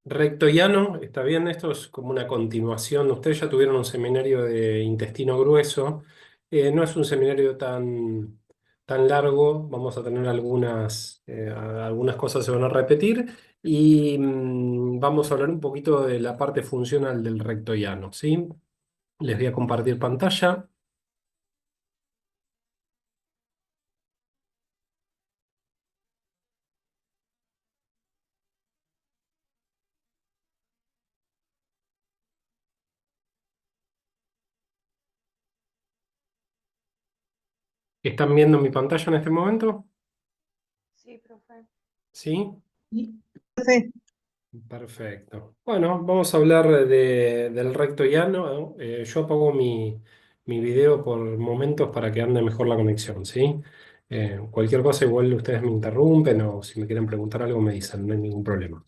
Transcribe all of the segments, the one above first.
Recto llano, está bien, esto es como una continuación. Ustedes ya tuvieron un seminario de intestino grueso. No es un seminario tan largo, vamos a tener algunas cosas se van a repetir y vamos a hablar un poquito de la parte funcional del recto llano, ¿sí? Les voy a compartir pantalla. ¿Están viendo mi pantalla en este momento? Sí, profe. ¿Sí? Sí, profe. Perfecto. Bueno, vamos a hablar del recto llano. Yo apago mi video por momentos para que ande mejor la conexión, ¿sí? Cualquier cosa, igual ustedes me interrumpen o si me quieren preguntar algo me dicen, no hay ningún problema.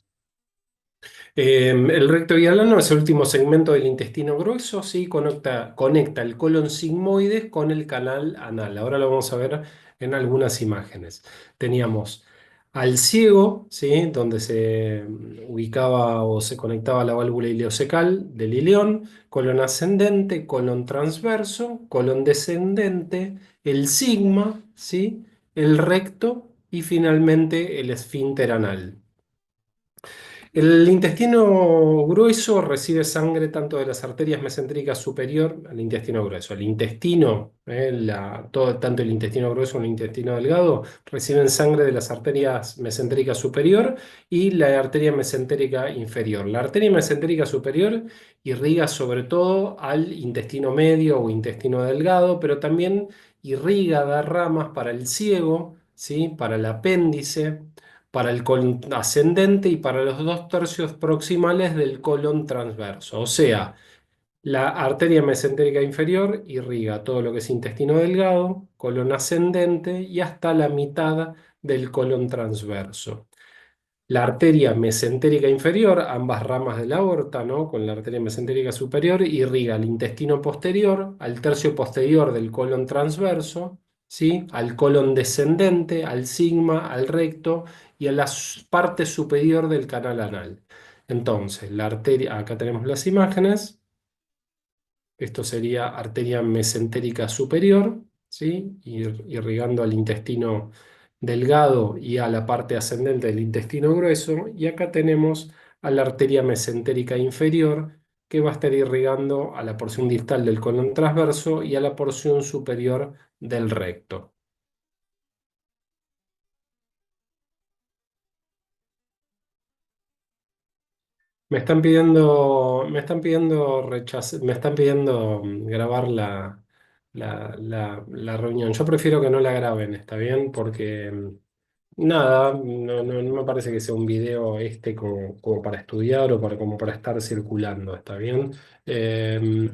El recto hialano es el último segmento del intestino grueso, ¿sí? Conecta el colon sigmoides con el canal anal. Ahora lo vamos a ver en algunas imágenes. Teníamos al ciego, ¿sí? Donde se ubicaba o se conectaba la válvula ileocecal del ileón, colon ascendente, colon transverso, colon descendente, el sigma, ¿sí? El recto y finalmente el esfínter anal. El intestino grueso recibe sangre tanto de las arterias mesentéricas superior al intestino grueso. El intestino, tanto el intestino grueso como el intestino delgado, reciben sangre de las arterias mesentéricas superior y la arteria mesentérica inferior. La arteria mesentérica superior irriga sobre todo al intestino medio o intestino delgado, pero también irriga, da ramas para el ciego, ¿sí? Para el apéndice, para el colon ascendente y para los dos tercios proximales del colon transverso. O sea, la arteria mesentérica inferior irriga todo lo que es intestino delgado, colon ascendente y hasta la mitad del colon transverso. La arteria mesentérica inferior, ambas ramas de la aorta, ¿no? Con la arteria mesentérica superior, irriga al intestino posterior, al tercio posterior del colon transverso, ¿sí? Al colon descendente, al sigma, al recto y a la parte superior del canal anal. Entonces, la arteria, acá tenemos las imágenes. Esto sería arteria mesentérica superior, ¿sí? Irrigando al intestino delgado y a la parte ascendente del intestino grueso. Y acá tenemos a la arteria mesentérica inferior, que va a estar irrigando a la porción distal del colon transverso y a la porción superior del recto. Me están pidiendo grabar la reunión. Yo prefiero que no la graben, ¿está bien? Porque nada, no me parece que sea un video como para estudiar o como para estar circulando, ¿está bien? Eh,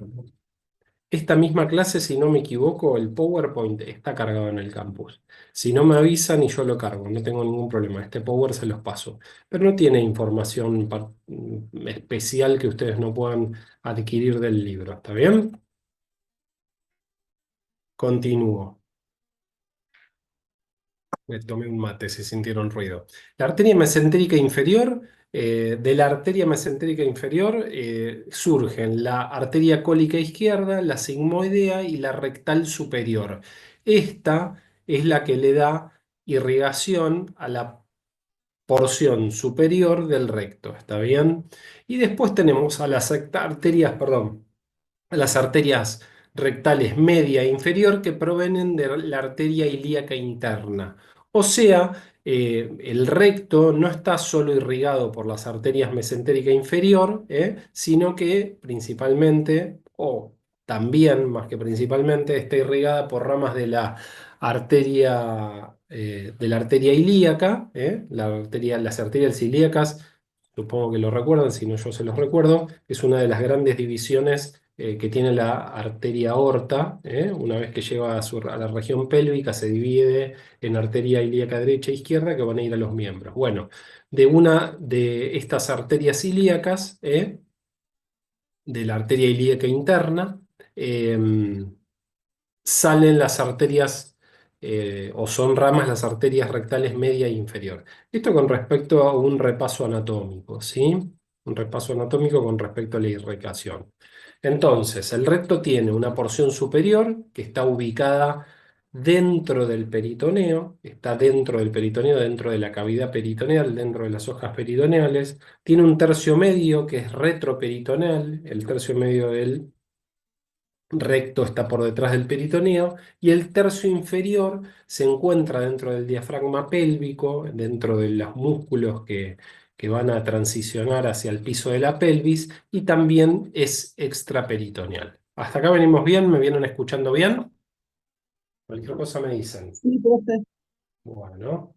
esta misma clase, si no me equivoco, el PowerPoint está cargado en el campus. Si no me avisan y yo lo cargo, no tengo ningún problema. Este Power se los paso. Pero no tiene información especial que ustedes no puedan adquirir del libro. ¿Está bien? Continúo. Me tomé un mate, si sintieron ruido. La arteria mesentérica inferior, de la arteria mesentérica inferior surgen la arteria cólica izquierda, la sigmoidea y la rectal superior. Esta es la que le da irrigación a la porción superior del recto, ¿está bien? Y después tenemos a las arterias, perdón, las arterias rectales media e inferior que provienen de la arteria ilíaca interna. O sea, el recto no está solo irrigado por las arterias mesentérica inferior, sino que principalmente, o también, más que principalmente, está irrigada por ramas de la arteria ilíaca, las arterias ilíacas. Supongo que lo recuerdan, si no yo se los recuerdo, es una de las grandes divisiones que tiene la arteria aorta. Una vez que llega a la región pélvica, se divide en arteria ilíaca derecha e izquierda que van a ir a los miembros. Bueno, de una de estas arterias ilíacas, de la arteria ilíaca interna, salen las arterias, o son ramas las arterias rectales media e inferior. Esto con respecto a un repaso anatómico, ¿sí? un repaso anatómico con respecto a la irrigación. Entonces, el recto tiene una porción superior que está ubicada dentro del peritoneo, está dentro del peritoneo, dentro de la cavidad peritoneal, dentro de las hojas peritoneales. Tiene un tercio medio que es retroperitoneal, el tercio medio del recto está por detrás del peritoneo y el tercio inferior se encuentra dentro del diafragma pélvico, dentro de los músculos que van a transicionar hacia el piso de la pelvis y también es extraperitoneal. ¿Hasta acá venimos bien? ¿Me vienen escuchando bien? Cualquier cosa me dicen. Sí, profe. Bueno.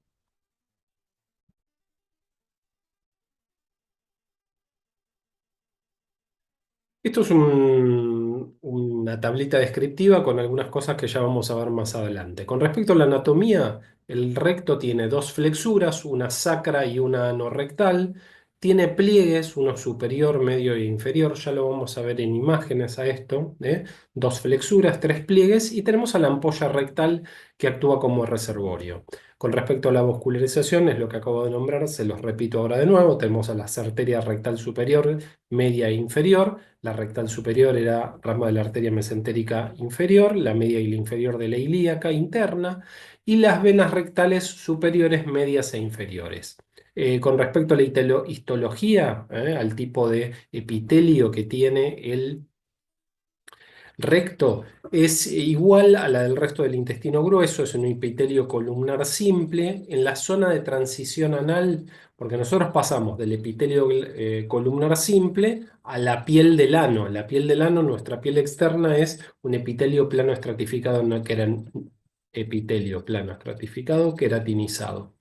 Esto es una tablita descriptiva con algunas cosas que ya vamos a ver más adelante. Con respecto a la anatomía, el recto tiene dos flexuras, una sacra y una anorrectal. Tiene pliegues, uno superior, medio e inferior. Ya lo vamos a ver en imágenes a esto. Dos flexuras, tres pliegues. Y tenemos a la ampolla rectal que actúa como reservorio. Con respecto a la vascularización, es lo que acabo de nombrar, se los repito ahora de nuevo. Tenemos a las arterias rectal superior, media e inferior. La rectal superior era rama de la arteria mesentérica inferior, la media y la inferior de la ilíaca interna, y las venas rectales superiores, medias e inferiores. Con respecto a la histología, al tipo de epitelio que tiene el recto, es igual a la del resto del intestino grueso, es un epitelio columnar simple. En la zona de transición anal, porque nosotros pasamos del epitelio columnar simple a la piel del ano. La piel del ano, nuestra piel externa, es un epitelio plano estratificado, no que era epitelio plano estratificado, queratinizado.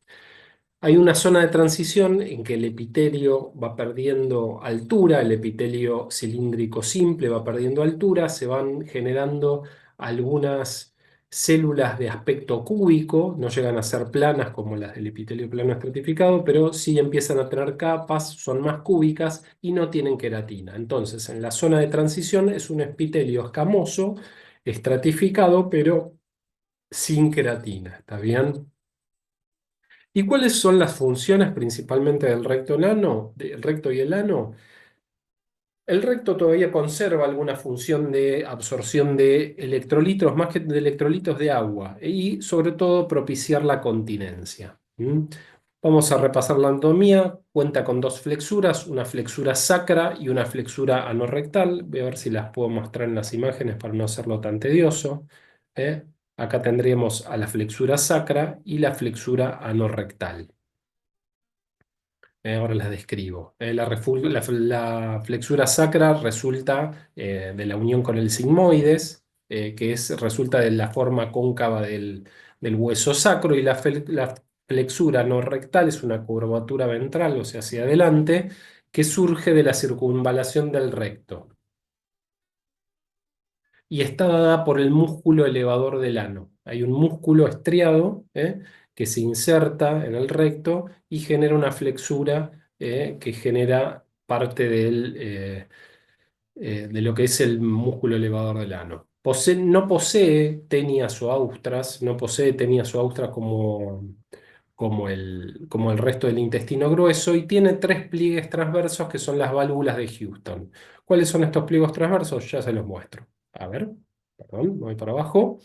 Hay una zona de transición en que el epitelio va perdiendo altura, el epitelio cilíndrico simple va perdiendo altura, se van generando algunas células de aspecto cúbico, no llegan a ser planas como las del epitelio plano estratificado, pero sí empiezan a tener capas, son más cúbicas y no tienen queratina. Entonces, en la zona de transición es un epitelio escamoso, estratificado, pero sin queratina, ¿está bien? ¿Y cuáles son las funciones principalmente del del recto y el ano? El recto todavía conserva alguna función de absorción de electrolitos, más que de electrolitos de agua, y sobre todo propiciar la continencia. ¿Mm? Vamos a repasar la anatomía. Cuenta con dos flexuras, una flexura sacra y una flexura anorrectal. Voy a ver si las puedo mostrar en las imágenes para no hacerlo tan tedioso. ¿eh? Acá tendríamos a la flexura sacra y la flexura anorrectal. Ahora las describo. La flexura sacra resulta de la unión con el sigmoides, resulta de la forma cóncava del hueso sacro, y la flexura no rectal es una curvatura ventral, o sea, hacia adelante, que surge de la circunvalación del recto y está dada por el músculo elevador del ano. Hay un músculo estriado que se inserta en el recto y genera una flexura que genera parte de lo que es el músculo elevador del ano. No posee tenias o austras, no posee tenias o austras como el resto del intestino grueso, y tiene tres pliegues transversos que son las válvulas de Houston. ¿Cuáles son estos pliegues transversos? Ya se los muestro. A ver, perdón, voy para abajo,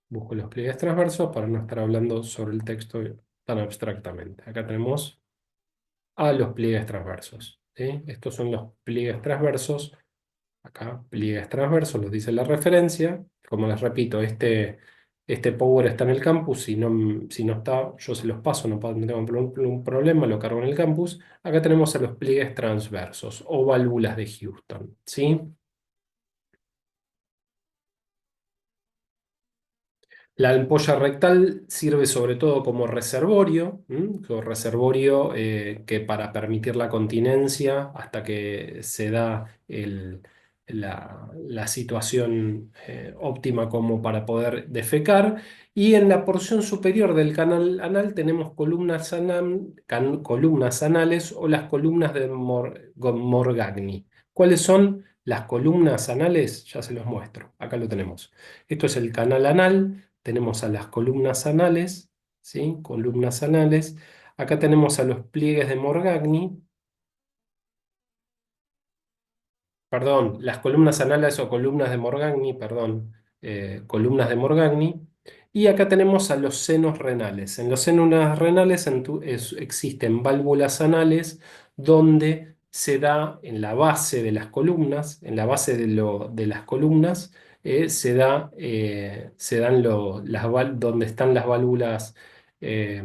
busco los pliegues transversos para no estar hablando sobre el texto tan abstractamente. Acá tenemos a los pliegues transversos. ¿Sí? Estos son los pliegues transversos. Acá, pliegues transversos, los dice la referencia. Como les repito, este Power está en el campus. Si no está, yo se los paso, no tengo un problema, lo cargo en el campus. Acá tenemos a los pliegues transversos o válvulas de Houston. ¿Sí? La ampolla rectal sirve sobre todo como reservorio, como reservorio que para permitir la continencia hasta que se da la situación óptima como para poder defecar. Y en la porción superior del canal anal tenemos columnas anales o las columnas de Morgagni. ¿Cuáles son las columnas anales? Ya se los muestro. Acá lo tenemos. Esto es el canal anal. Tenemos a las columnas anales, ¿sí? Columnas anales. Acá tenemos a los pliegues de Morgagni. perdón, las columnas anales o columnas de Morgagni, perdón, columnas de Morgagni. Y acá tenemos a los senos renales. En los senos renales existen válvulas anales donde se da en la base de las columnas, en la base de las columnas, se dan donde están eh,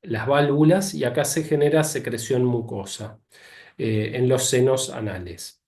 las válvulas y acá se genera secreción mucosa en los senos anales.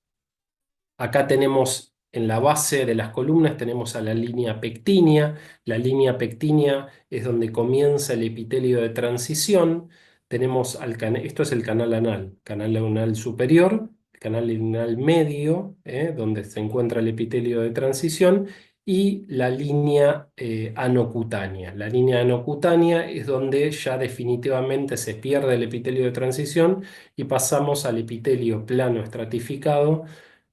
Acá tenemos en la base de las columnas tenemos a la línea pectínea. La línea pectínea es donde comienza el epitelio de transición. Esto es el canal anal superior, el canal anal medio, donde se encuentra el epitelio de transición, y la línea anocutánea. La línea anocutánea es donde ya definitivamente se pierde el epitelio de transición y pasamos al epitelio plano estratificado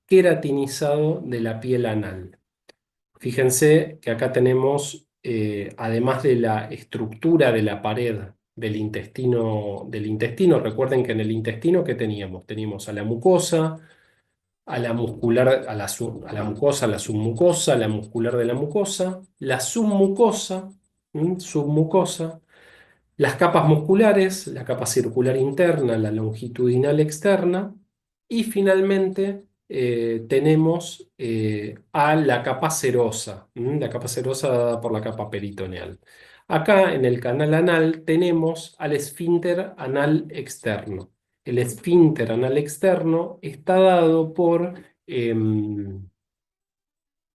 queratinizado de la piel anal. Fíjense que acá tenemos, además de la estructura de la pared del intestino, recuerden que en el intestino, ¿qué teníamos? Teníamos a la mucosa, a la muscular, a la mucosa, a la submucosa, a la muscular de la submucosa, submucosa, las capas musculares, la capa circular interna, la longitudinal externa y finalmente tenemos a la capa serosa, la capa serosa dada por la capa peritoneal. Acá en el canal anal tenemos al esfínter anal externo. El esfínter anal externo está dado por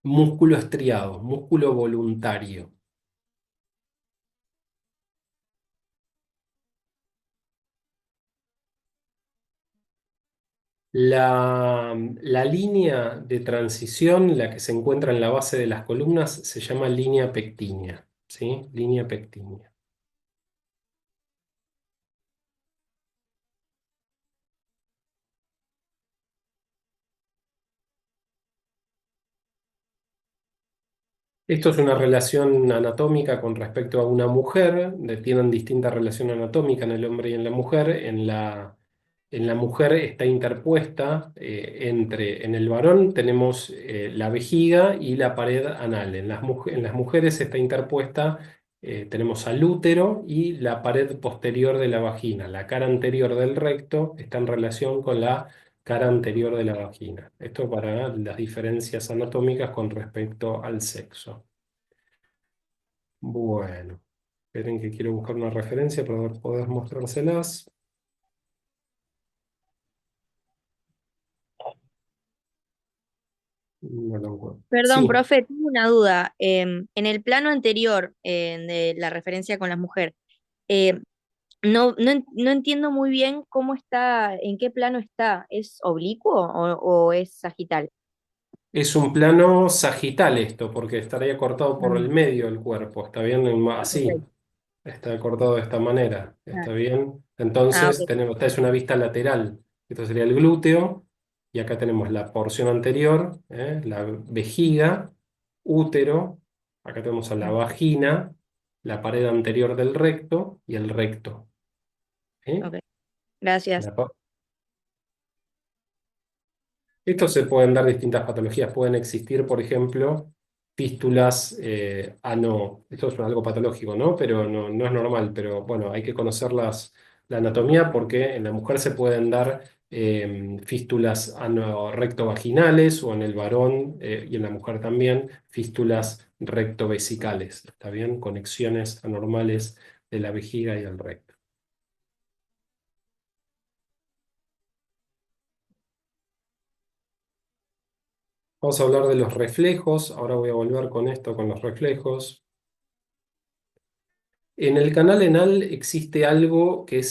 músculo estriado, músculo voluntario. La línea de transición, la que se encuentra en la base de las columnas, se llama línea pectínea, ¿sí? Línea pectínea. Esto es una relación anatómica con respecto a una mujer, tienen distinta relación anatómica en el hombre y en la mujer. En la mujer está interpuesta en el varón tenemos la vejiga y la pared anal. En las mujeres está interpuesta, tenemos al útero y la pared posterior de la vagina. La cara anterior del recto está en relación con la cara anterior de la vagina. Esto para las diferencias anatómicas con respecto al sexo. Bueno, esperen que quiero buscar una referencia para poder mostrárselas. No lo encuentro. Perdón, Sí, profe, tengo una duda. En el plano anterior de la referencia con la mujer, em, no entiendo muy bien cómo está, en qué plano está. ¿Es oblicuo o es sagital? es un plano sagital esto, porque estaría cortado por el Mm. medio del cuerpo. ¿Está bien? Así, Ok. está cortado de esta manera. Ah, ¿Está bien? ok. Entonces, esta es una vista lateral. Esto sería el glúteo. Y acá tenemos la porción anterior, la vejiga, útero. Acá tenemos a la Mm, vagina, la pared anterior del recto y el recto. ¿Sí? ok. Gracias. La pa- Esto se pueden dar distintas patologías. Pueden existir, por ejemplo, fístulas esto es algo patológico, ¿no? Pero no es normal. Pero bueno, hay que conocer la anatomía porque en la mujer se pueden dar fístulas rectovaginales o en el varón y en la mujer también fístulas rectovesicales. ¿Está bien? Conexiones anormales de la vejiga y el recto. Vamos a hablar de los reflejos. Ahora voy a volver con esto, con los reflejos. En el canal anal existe algo que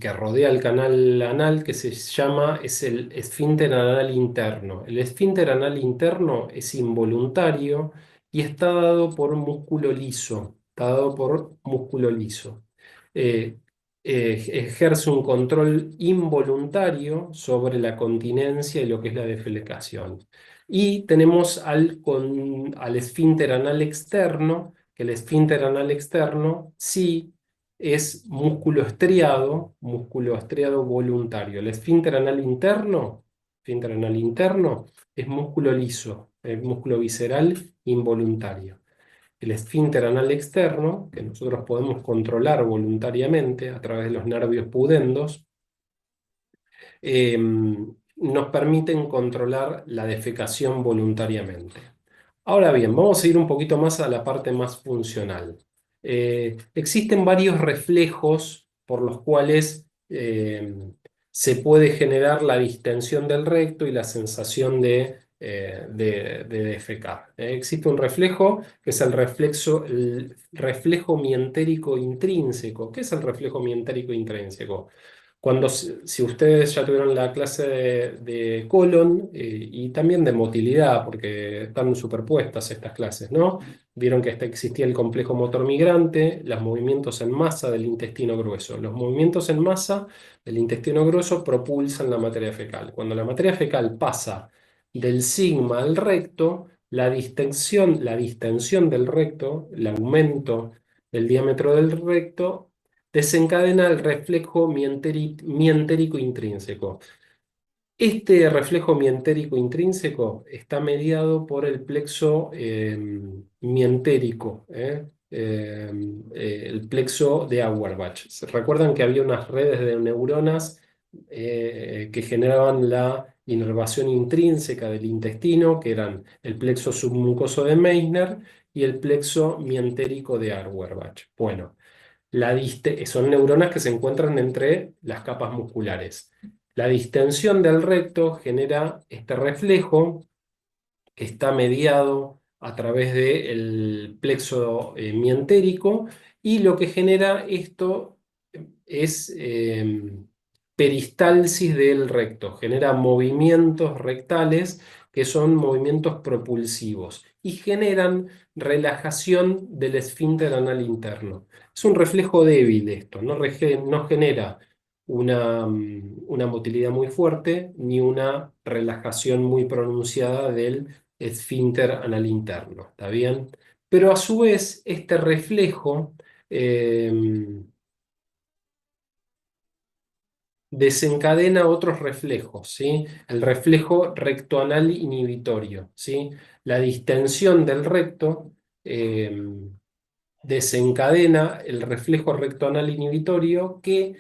que rodea el canal anal que es el esfínter anal interno. El esfínter anal interno es involuntario y está dado por músculo liso. Está dado por músculo liso. Eh, Ejerce un control involuntario sobre la continencia y lo que es la defecación. Y tenemos al esfínter anal externo, que el esfínter anal externo sí es músculo estriado voluntario. El esfínter anal interno esfínter anal interno, es músculo liso, es músculo visceral involuntario. El esfínter anal externo, que nosotros podemos controlar voluntariamente a través de los nervios pudendos, nos permiten controlar la defecación voluntariamente. Ahora bien, vamos a ir un poquito más a la parte más funcional. Existen varios reflejos por los cuales se puede generar la distensión del recto y la sensación de defecar. Existe un reflejo que es el reflejo mientérico intrínseco. ¿Qué es el reflejo mientérico intrínseco? Si ustedes ya tuvieron la clase de colon y también de motilidad, porque están superpuestas estas clases, ¿no? Vieron que existía el complejo motor migrante, los movimientos en masa del intestino grueso. Los movimientos en masa del intestino grueso propulsan la materia fecal. Cuando la materia fecal pasa del sigma al recto, la distensión del recto, el aumento del diámetro del recto, desencadena el reflejo mientérico intrínseco. Este reflejo mientérico intrínseco está mediado por el plexo mientérico, el plexo de Auerbach. ¿Se recuerdan que había unas redes de neuronas que generaban la inervación intrínseca del intestino, que eran el plexo submucoso de Meissner y el plexo mientérico de Auerbach? Bueno. Son neuronas que se encuentran entre las capas musculares. La distensión del recto genera este reflejo que está mediado a través del plexo mientérico, y lo que genera esto es peristalsis del recto, genera movimientos rectales que son movimientos propulsivos y generan relajación del esfínter anal interno. Es un reflejo débil esto, no genera una motilidad muy fuerte ni una relajación muy pronunciada del esfínter anal interno, ¿está bien? Pero a su vez, este reflejo desencadena otros reflejos, ¿sí? El reflejo rectoanal inhibitorio, ¿sí? La distensión del recto desencadena el reflejo rectoanal inhibitorio que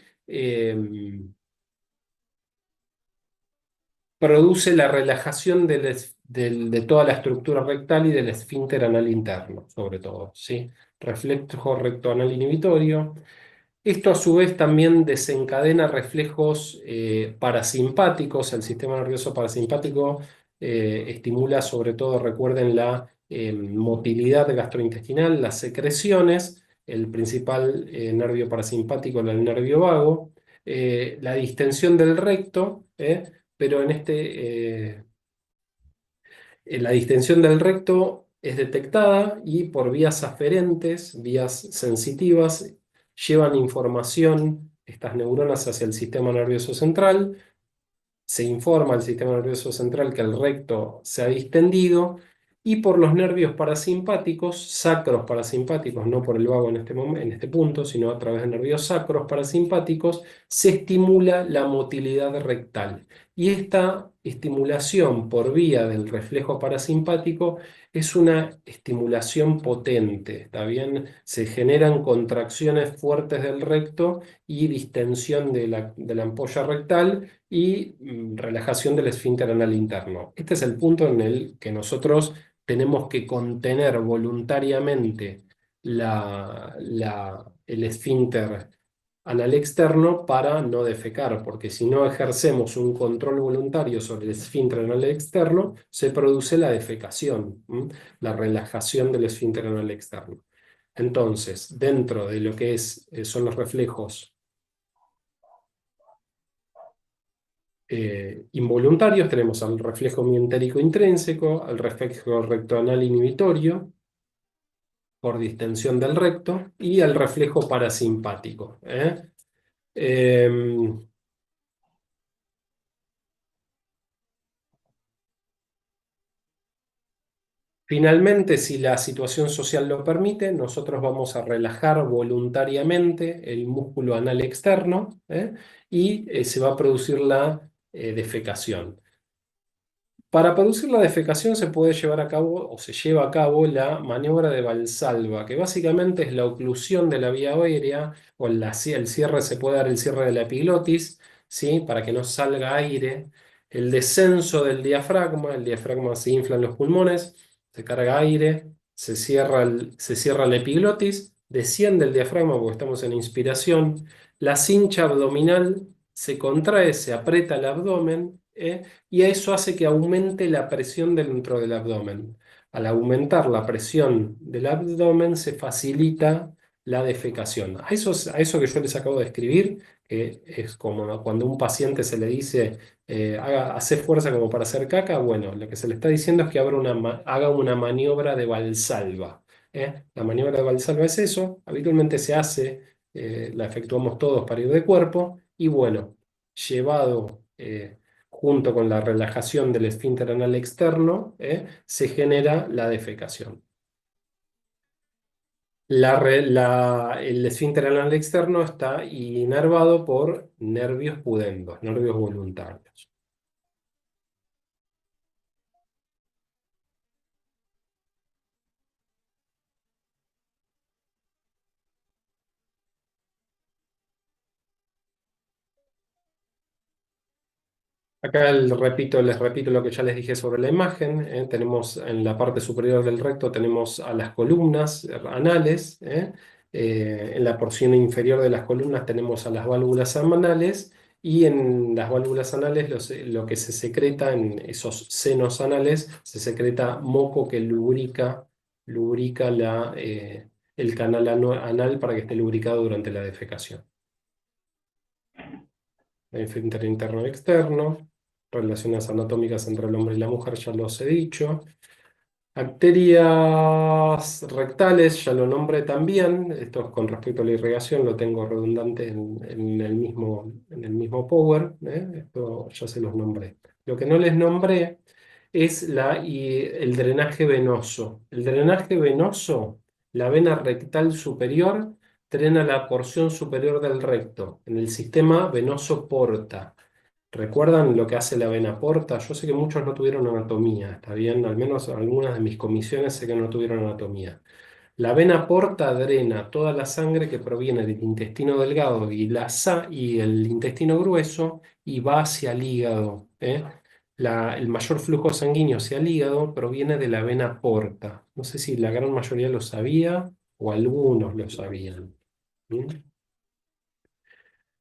produce la relajación de toda la estructura rectal y del esfínter anal interno, sobre todo, ¿sí? Reflejo rectoanal inhibitorio. Esto a su vez también desencadena reflejos parasimpáticos. El sistema nervioso parasimpático estimula sobre todo, recuerden, la motilidad gastrointestinal, las secreciones, el principal nervio parasimpático, el nervio vago, la distensión del recto, pero la distensión del recto es detectada y por vías aferentes, vías sensitivas, llevan información estas neuronas hacia el sistema nervioso central. Se informa al sistema nervioso central que el recto se ha distendido, y por los nervios parasimpáticos, sacros parasimpáticos, no por el vago en este punto, sino a través de nervios sacros parasimpáticos, se estimula la motilidad rectal. Y esta estimulación por vía del reflejo parasimpático es una estimulación potente, ¿está bien? Se generan contracciones fuertes del recto y distensión de la ampolla rectal y relajación del esfínter anal interno. Este es el punto en el que nosotros tenemos que contener voluntariamente el esfínter anal externo para no defecar, porque si no ejercemos un control voluntario sobre el esfínter anal externo, se produce la defecación, la relajación del esfínter anal externo. Entonces, dentro de lo que son los reflejos involuntarios, tenemos al reflejo mientérico intrínseco, al reflejo rectoanal inhibitorio por distensión del recto y al reflejo parasimpático. Em, Finalmente, si la situación social lo permite, nosotros vamos a relajar voluntariamente el músculo anal externo, y se va a producir la defecación. Para producir la defecación se puede llevar a cabo o se lleva a cabo la maniobra de Valsalva, que básicamente es la oclusión de la vía aérea o el cierre, se puede dar el cierre de la epiglotis, ¿sí? Para que no salga aire. El descenso del diafragma, el diafragma se infla en los pulmones, se carga aire, se cierra la epiglotis, desciende el diafragma porque estamos en inspiración, la cincha abdominal se contrae, se aprieta el abdomen, y eso hace que aumente la presión dentro del abdomen. Al aumentar la presión del abdomen se facilita la defecación. A eso que yo les acabo de escribir, que es como cuando a un paciente se le dice hace fuerza como para hacer caca, bueno, lo que se le está diciendo es que haga una maniobra de Valsalva. La maniobra de Valsalva es eso, habitualmente se hace, la efectuamos todos para ir de cuerpo, y bueno, llevado junto con la relajación del esfínter anal externo, se genera la defecación. El esfínter anal externo está inervado por nervios pudendos, nervios voluntarios. Acá les repito lo que ya les dije sobre la imagen. Tenemos en la parte superior del recto tenemos a las columnas anales. En la porción inferior de las columnas tenemos a las válvulas anales, y en las válvulas anales lo que se secreta en esos senos anales, se secreta moco que lubrica el canal anal para que esté lubricado durante la defecación. Esfínter interno y externo, relaciones anatómicas entre el hombre y la mujer, ya los he dicho. Arterias rectales, ya lo nombré también. Esto es con respecto a la irrigación, lo tengo redundante en el mismo Power. Esto ya se los nombré. Lo que no les nombré es el drenaje venoso. El drenaje venoso, la vena rectal superior, drena la porción superior del recto en el sistema venoso porta. ¿Recuerdan lo que hace la vena porta? Yo sé que muchos no tuvieron anatomía, ¿está bien? Al menos algunas de mis comisiones sé que no tuvieron anatomía. La vena porta drena toda la sangre que proviene del intestino delgado y el intestino grueso, y va hacia el hígado. El mayor flujo sanguíneo hacia el hígado proviene de la vena porta. No sé si la gran mayoría lo sabía o algunos lo sabían. ¿Mm?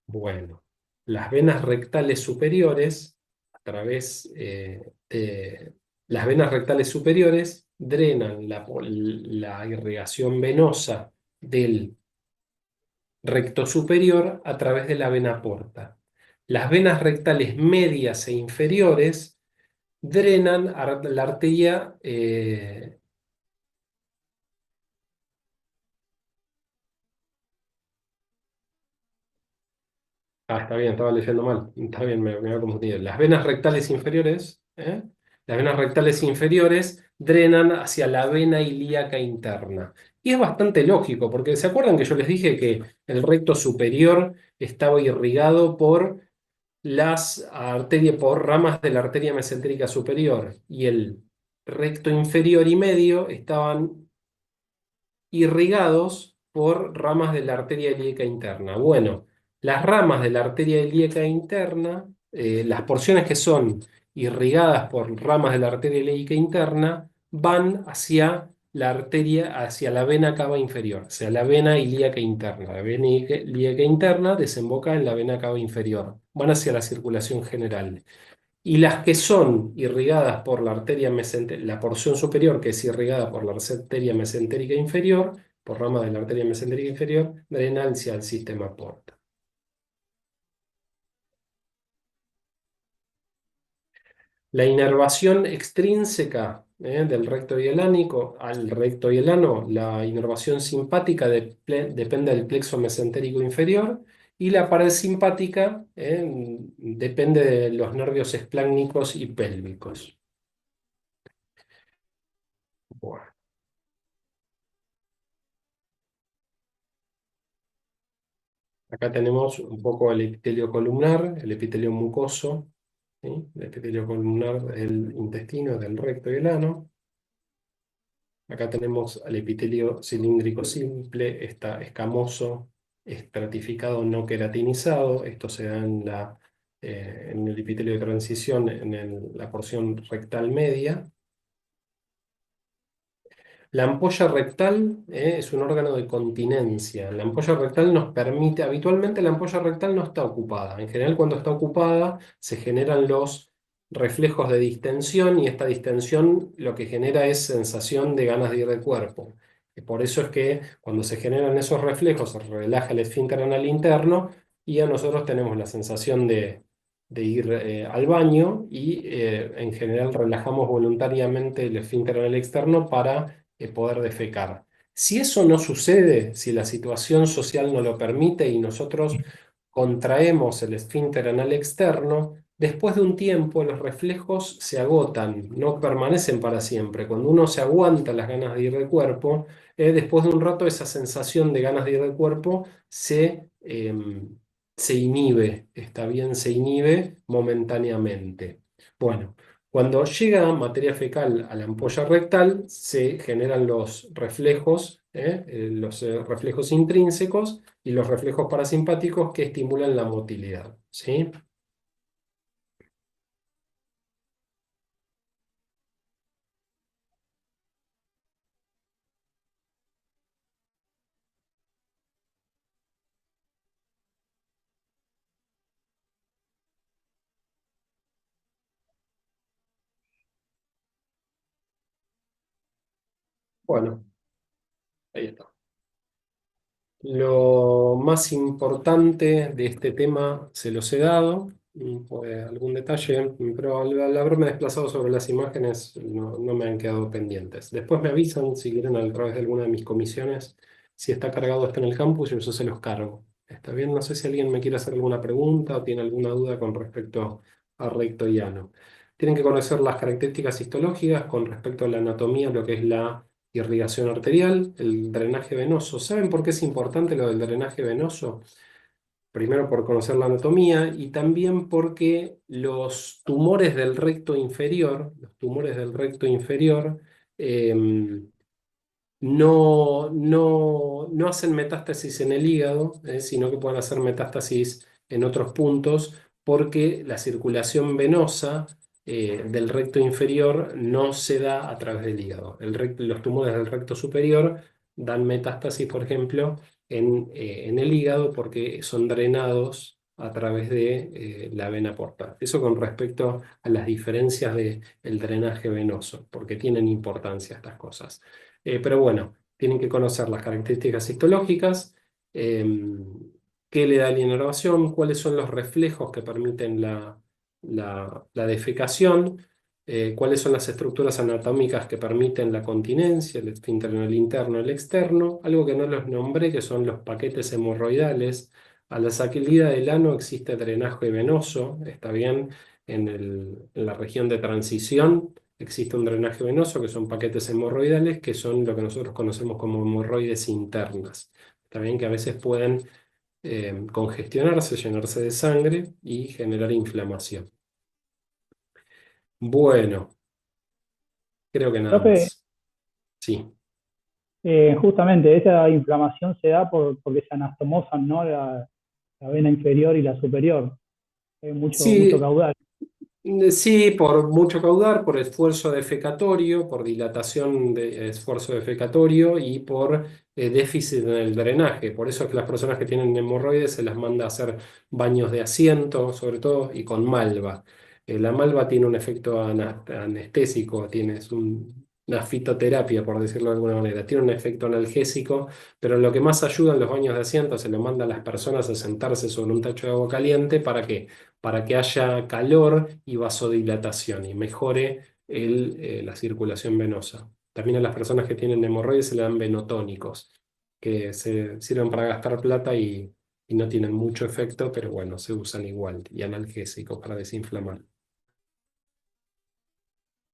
Bueno, las venas rectales superiores, a través de las venas rectales superiores, drenan la irrigación venosa del recto superior a través de la vena porta. Las venas rectales medias e inferiores drenan la arteria. Está bien, estaba leyendo mal. Está bien, me había confundido. Las venas rectales inferiores, las venas rectales inferiores drenan hacia la vena ilíaca interna. Y es bastante lógico, porque ¿se acuerdan que yo les dije que el recto superior estaba irrigado por ramas de la arteria mesentérica superior, y el recto inferior y medio estaban irrigados por ramas de la arteria ilíaca interna? Bueno, las ramas de la arteria ilíaca interna, las porciones que son irrigadas por ramas de la arteria ilíaca interna, van hacia la vena cava inferior, o sea, la vena ilíaca interna. La vena ilíaca interna desemboca en la vena cava inferior, van hacia la circulación general. Y las que son irrigadas por la arteria mesentérica, la porción superior que es irrigada por la arteria mesentérica inferior, por rama de la arteria mesentérica inferior, drena hacia el sistema porta. La inervación extrínseca del recto y el ánico al recto y el ano, la inervación simpática depende del plexo mesentérico inferior, y la parasimpática depende de los nervios espláncnicos y pélvicos. Bueno. Acá tenemos un poco el epitelio columnar, el epitelio mucoso. ¿sí? El epitelio columnar del intestino, del recto y el ano. Acá tenemos al epitelio cilíndrico simple, está escamoso, estratificado, no queratinizado. Esto se da en el epitelio de transición, en la porción rectal media. La ampolla rectal es un órgano de continencia. La ampolla rectal nos permite, habitualmente la ampolla rectal no está ocupada. En general, cuando está ocupada, se generan los reflejos de distensión y esta distensión lo que genera es sensación de ganas de ir de cuerpo. Y por eso es que cuando se generan esos reflejos, se relaja el esfínter anal interno y a nosotros tenemos la sensación de ir al baño y en general relajamos voluntariamente el esfínter anal externo para poder defecar. Si eso no sucede, si la situación social no lo permite y nosotros contraemos el esfínter anal externo, después de un tiempo los reflejos se agotan, no permanecen para siempre. Cuando uno se aguanta las ganas de ir de cuerpo, después de un rato esa sensación de ganas de ir de cuerpo se inhibe, está bien, se inhibe momentáneamente. Bueno. Cuando llega materia fecal a la ampolla rectal, se generan los reflejos, reflejos intrínsecos y los reflejos parasimpáticos que estimulan la motilidad, ¿sí? Bueno, ahí está. Lo más importante de este tema se los he dado, pues, algún detalle, pero al haberme desplazado sobre las imágenes no me han quedado pendientes. Después me avisan si quieren a través de alguna de mis comisiones si está cargado esto en el campus y yo se los cargo. ¿Está bien? No sé si alguien me quiere hacer alguna pregunta o tiene alguna duda con respecto a recto y ano. Tienen que conocer las características histológicas con respecto a la anatomía, lo que es la irrigación arterial, el drenaje venoso. ¿Saben por qué es importante lo del drenaje venoso? Primero por conocer la anatomía y también porque los tumores del recto inferior, em, no hacen metástasis en el hígado, sino que pueden hacer metástasis en otros puntos, porque la circulación venosa del recto inferior no se da a través del hígado. Los tumores del recto superior dan metástasis, por ejemplo, en el hígado porque son drenados a través de la vena portal. Eso con respecto a las diferencias del drenaje venoso, porque tienen importancia estas cosas. Pero bueno, tienen que conocer las características histológicas, qué le da la inervación, cuáles son los reflejos que permiten la defecación, cuáles son las estructuras anatómicas que permiten la continencia, el esfínter anal interno, el externo, algo que no los nombré, que son los paquetes hemorroidales. A la salida del ano existe drenaje venoso, está bien, en la región de transición existe un drenaje venoso, que son paquetes hemorroidales, que son lo que nosotros conocemos como hemorroides internas. Está bien que a veces pueden congestionarse, llenarse de sangre y generar inflamación. Bueno, creo que nada Profe, más. Sí. justamente esa inflamación se da porque se anastomosan, ¿no? La vena inferior y la superior. Hay mucho Sí, caudal. Sí, por mucho caudar, por esfuerzo defecatorio, por dilatación de esfuerzo defecatorio y por déficit en el drenaje. Por eso es que las personas que tienen hemorroides se las manda a hacer baños de asiento, sobre todo, y con malva. La malva tiene un efecto anestésico, una fitoterapia, por decirlo de alguna manera. Tiene un efecto analgésico, pero lo que más ayuda en los baños de asiento se lo manda a las personas a sentarse sobre un tacho de agua caliente. ¿Para qué? Para que haya calor y vasodilatación y mejore la circulación venosa. También a las personas que tienen hemorroides se le dan venotónicos, que se sirven para gastar plata y no tienen mucho efecto, pero bueno, se usan igual, y analgésicos para desinflamar.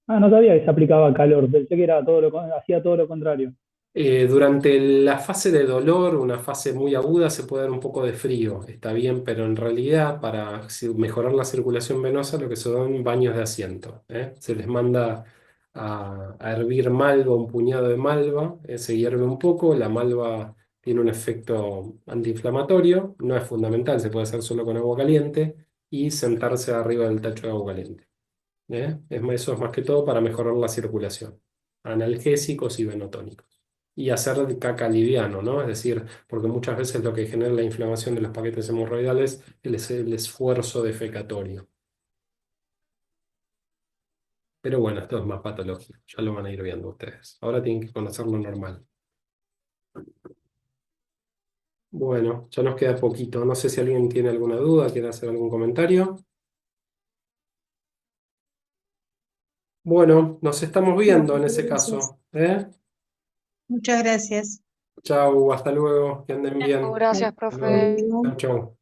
Ah, no sabía que se aplicaba calor, pensé que era hacía todo lo contrario. Durante la fase de dolor, una fase muy aguda, se puede dar un poco de frío, está bien, pero en realidad para mejorar la circulación venosa lo que se dan baños de asiento, ¿eh? Se les manda a hervir malva, un puñado de malva, se hierve un poco, la malva tiene un efecto antiinflamatorio, no es fundamental, se puede hacer solo con agua caliente y sentarse arriba del tacho de agua caliente, ¿eh? Eso es más que todo para mejorar la circulación, analgésicos y venotónicos. Y hacer de caca liviano, ¿no? Es decir, porque muchas veces lo que genera la inflamación de los paquetes hemorroidales es el esfuerzo defecatorio. Pero bueno, esto es más patológico, ya lo van a ir viendo ustedes. Ahora tienen que conocer lo normal. Bueno, ya nos queda poquito. No sé si alguien tiene alguna duda, quiere hacer algún comentario. Bueno, nos estamos No, viendo en muchas ese gracias. caso, ¿eh? Muchas gracias. Chau, hasta luego, que anden bien. Gracias, Hasta luego. profe. Chau, chau.